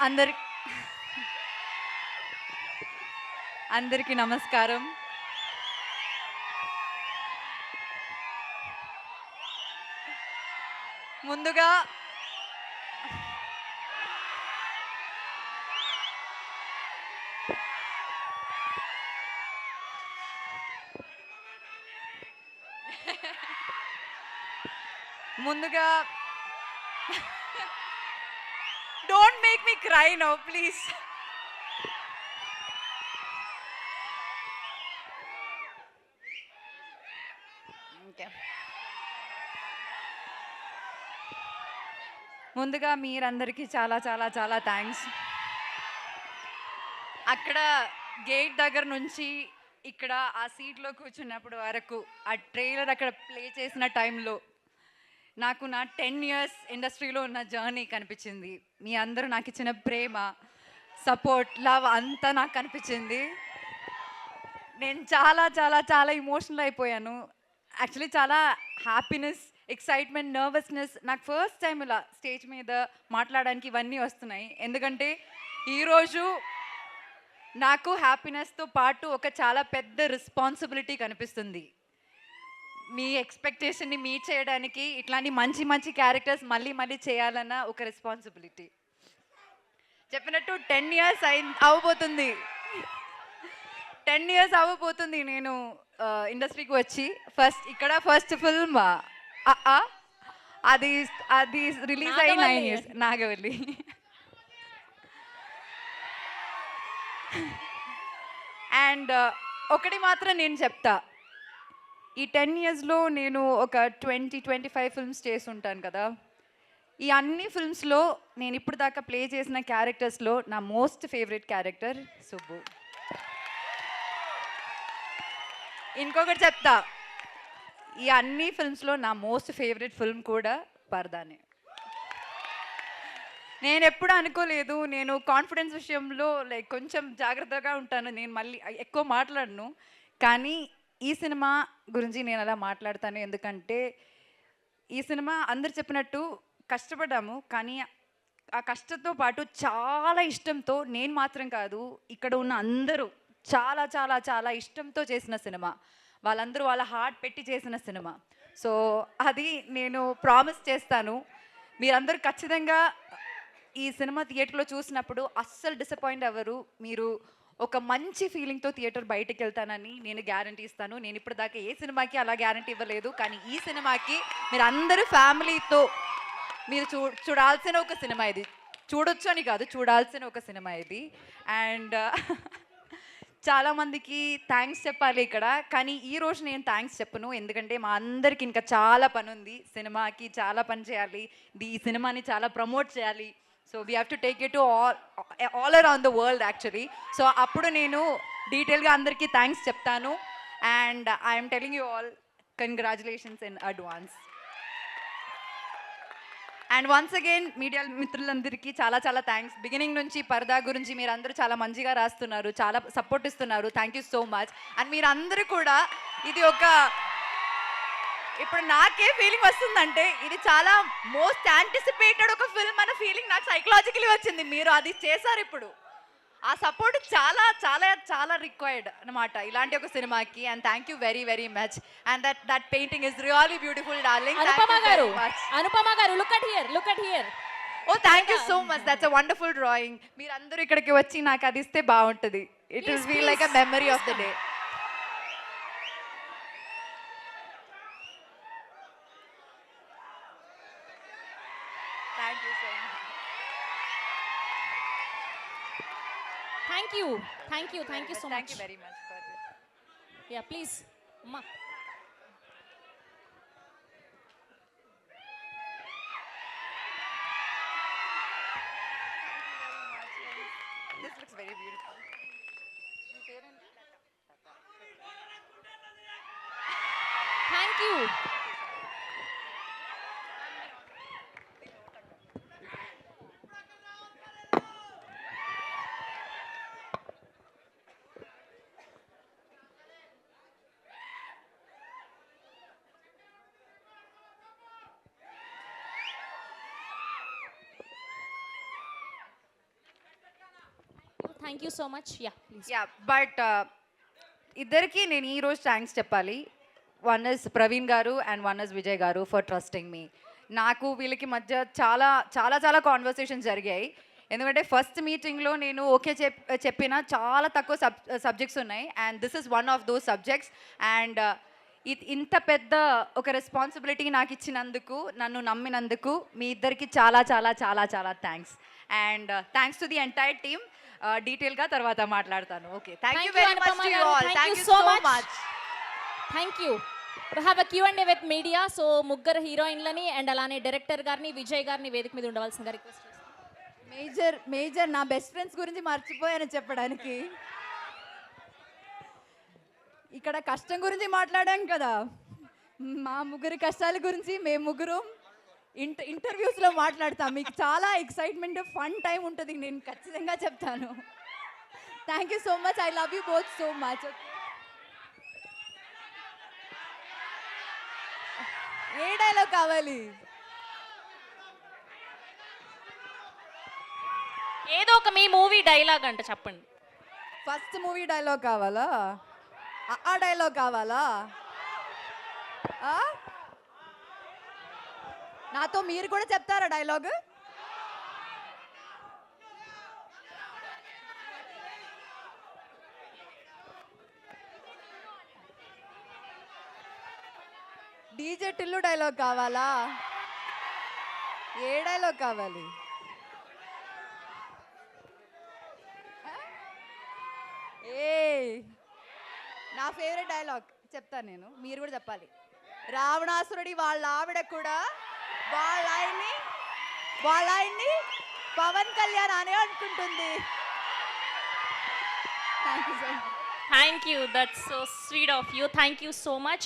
అందరి అందరికీ నమస్కారం. ముందుగా ముందుగా don't make me cry now please. Okay, ముందుగా మీరందరికీ చాలా చాలా చాలా థ్యాంక్స్. అక్కడ గేట్ దగ్గర నుంచి ఇక్కడ ఆ సీట్లో కూర్చున్నప్పుడు వరకు ఆ ట్రైలర్ అక్కడ ప్లే చేసిన టైంలో నాకు నా 10 ఇయర్స్ ఇండస్ట్రీలో ఉన్న జర్నీ కనిపించింది. మీ అందరూ నాకు ఇచ్చిన ప్రేమ, సపోర్ట్, లవ్ అంతా నాకు కనిపించింది. నేను చాలా చాలా చాలా ఇమోషనల్ అయిపోయాను. యాక్చువల్లీ చాలా హ్యాపీనెస్, ఎక్సైట్మెంట్, నర్వస్నెస్. నాకు ఫస్ట్ టైం ఇలా స్టేజ్ మీద మాట్లాడడానికి ఇవన్నీ వస్తున్నాయి. ఎందుకంటే ఈరోజు నాకు హ్యాపీనెస్తో పాటు ఒక చాలా పెద్ద రెస్పాన్సిబిలిటీ కనిపిస్తుంది. మీ ఎక్స్పెక్టేషన్ని మీట్ చేయడానికి ఇట్లాంటి మంచి మంచి క్యారెక్టర్స్ మళ్ళీ మళ్ళీ చేయాలన్న ఒక రెస్పాన్సిబిలిటీ. చెప్పినట్టు 10 ఇయర్స్ అవ్వబోతుంది. 10 ఇయర్స్ అవ్వబోతుంది నేను ఇండస్ట్రీకి వచ్చి. ఫస్ట్ ఫిల్మ్ అది అది రిలీజ్ అయ్యి 9 ఇయర్స్, నాగవల్లి. అండ్ ఒకటి మాత్రం నేను చెప్తా, ఈ 10 ఇయర్స్లో నేను ఒక 20-25 ఫిల్మ్స్ చేసి ఉంటాను కదా. ఈ అన్ని ఫిల్మ్స్లో నేను ఇప్పుడు దాకా ప్లే చేసిన క్యారెక్టర్స్లో నా మోస్ట్ ఫేవరెట్ క్యారెక్టర్ సుబ్బు. ఇంకొకటి చెప్తా, ఈ అన్ని ఫిల్మ్స్లో నా మోస్ట్ ఫేవరెట్ ఫిల్మ్ కూడా పరదానే. నేను ఎప్పుడు అనుకోలేదు, నేను కాన్ఫిడెన్స్ విషయంలో లైక్ కొంచెం జాగ్రత్తగా ఉంటాను, నేను మళ్ళీ ఎక్కువ మాట్లాడను. కానీ ఈ సినిమా గురించి నేను అలా మాట్లాడతాను. ఎందుకంటే ఈ సినిమా అందరు చెప్పినట్టు కష్టపడ్డాము, కానీ ఆ కష్టంతో పాటు చాలా ఇష్టంతో, నేను మాత్రం కాదు ఇక్కడ ఉన్న అందరూ చాలా చాలా చాలా ఇష్టంతో చేసిన సినిమా. వాళ్ళందరూ వాళ్ళ హార్ట్ పెట్టి చేసిన సినిమా. సో అది నేను ప్రామిస్ చేస్తాను, మీరందరూ ఖచ్చితంగా ఈ సినిమా థియేటర్లో చూసినప్పుడు అస్సలు డిసప్పాయింట్ అవ్వరు. మీరు ఒక మంచి ఫీలింగ్తో థియేటర్ బయటకు వెళ్తానని నేను గ్యారంటీ ఇస్తాను. నేను ఇప్పుడు దాకా ఏ సినిమాకి అలా గ్యారంటీ ఇవ్వలేదు, కానీ ఈ సినిమాకి మీరు అందరూ ఫ్యామిలీతో మీరు చూడాల్సిన ఒక సినిమా ఇది. చూడొచ్చు అని కాదు, చూడాల్సిన ఒక సినిమా ఇది. అండ్ చాలామందికి థ్యాంక్స్ చెప్పాలి ఇక్కడ, కానీ ఈరోజు నేను థ్యాంక్స్ చెప్పను. ఎందుకంటే మా అందరికి ఇంకా చాలా పని ఉంది. సినిమాకి చాలా పని చేయాలి, ఈ సినిమాని చాలా ప్రమోట్ చేయాలి. So we have to take it to all around the world actually. So అప్పుడు నేను డీటెయిల్గా అందరికీ థ్యాంక్స్ చెప్తాను. And I'm telling you all congratulations in advance. And once again media మిత్రులందరికీ చాలా చాలా థ్యాంక్స్. బిగినింగ్ నుంచి పరదా గురించి మీరు అందరూ చాలా మంచిగా రాస్తున్నారు, చాలా సపోర్ట్ ఇస్తున్నారు. Thank you so much. And మీరందరూ కూడా ఇది ఒక, ఇప్పుడు నాకే ఫీలింగ్ వస్తుందంటే ఇది చాలా మోస్ట్ యాంటిసిపేటెడ్ ఒక ఫిల్మ్ అన్న ఫీలింగ్ నాకు సైకలాజికలీ వచ్చింది. మీరు అది చేశారు. ఇప్పుడు ఆ సపోర్ట్ చాలా చాలా చాలా రిక్వైర్డ్ అనమాట ఇలాంటి ఒక సినిమాకి. And thank you very very much. And that painting is really beautiful darling. Anupama garu look at here. Oh thank you so much, that's a wonderful drawing. మీరందరూ ఇక్కడికి వచ్చి నాకు అది ఇస్తే బాగుంటుంది. It will feel like a memory of the day. Thank you so much. Thank you so thank much. You very much for this. Yeah please అమ్మా. This looks very beautiful. Thank you. Thank you so much yeah please yeah but ఇద్దరికి నేను ఈరోజు thanks చెప్పాలి. One is Praveen గారు and one is Vijay గారు for trusting me. నాకు వీళ్ళకి మధ్య చాలా చాలా చాలా కాన్వర్సేషన్స్ జరిగాయి. ఎందుకంటే ఫస్ట్ మీటింగ్లో నేను ఓకే చెప్పిన చాలా తక్కువ సబ్జెక్ట్స్ ఉన్నాయి and this is one of those subjects. And ఇంత పెద్ద ఒక రెస్పాన్సిబిలిటీ నాకు ఇచ్చినందుకు, నన్ను నమ్మినందుకు మీ ఇద్దరికి చాలా చాలా చాలా చాలా thanks. And thanks to the entire team. డీటెయిల్గా తర్వాత మాట్లాడతాను. Okay, thank you very much to you all. Thank you so much. Thank you. We have a Q&A with media. So ముగ్గురు హీరోయిన్లని అండ్ అలానే డైరెక్టర్ గారిని విజయ్ గారిని వేదిక మీద ఉండవలసిందిగా రిక్వెస్ట్ చేస్తాను. మేజర్ నా బెస్ట్ ఫ్రెండ్స్ గురించి మర్చిపోయాను చెప్పడానికి. ఇక్కడ కష్టం గురించి మాట్లాడాం కదా, మా ముగ్గురి కష్టాల గురించి మేము ముగ్గురు ఇంటర్వ్యూస్లో మాట్లాడతాం. మీకు చాలా ఎక్సైట్మెంట్ ఫన్ టైం ఉంటుంది, నేను ఖచ్చితంగా చెప్తాను. Thank you so much. I love you both so much. A dialogue కావాలి? ఏదో ఒక మీ మూవీ డైలాగ్ అంట చెప్పండి. ఫస్ట్ మూవీ డైలాగ్ కావాలా? ఆ డైలాగ్ కావాలా? నాతో మీరు కూడా చెప్తారా డైలాగ్? డీజే టిల్లు డైలాగ్ కావాలా? ఏ డైలాగ్ కావాలి? ఏ నా ఫేవరెట్ డైలాగ్ చెప్తాను నేను, మీరు కూడా చెప్పాలి. రావణాసురుడి వాళ్ళ ఆవిడ కూడా వాళ్ళ ఆయన్ని పవన్ కళ్యాణ్ అనే అనుకుంటుంది. Thank you so much. Thank you, that's so sweet of you. Thank you so much.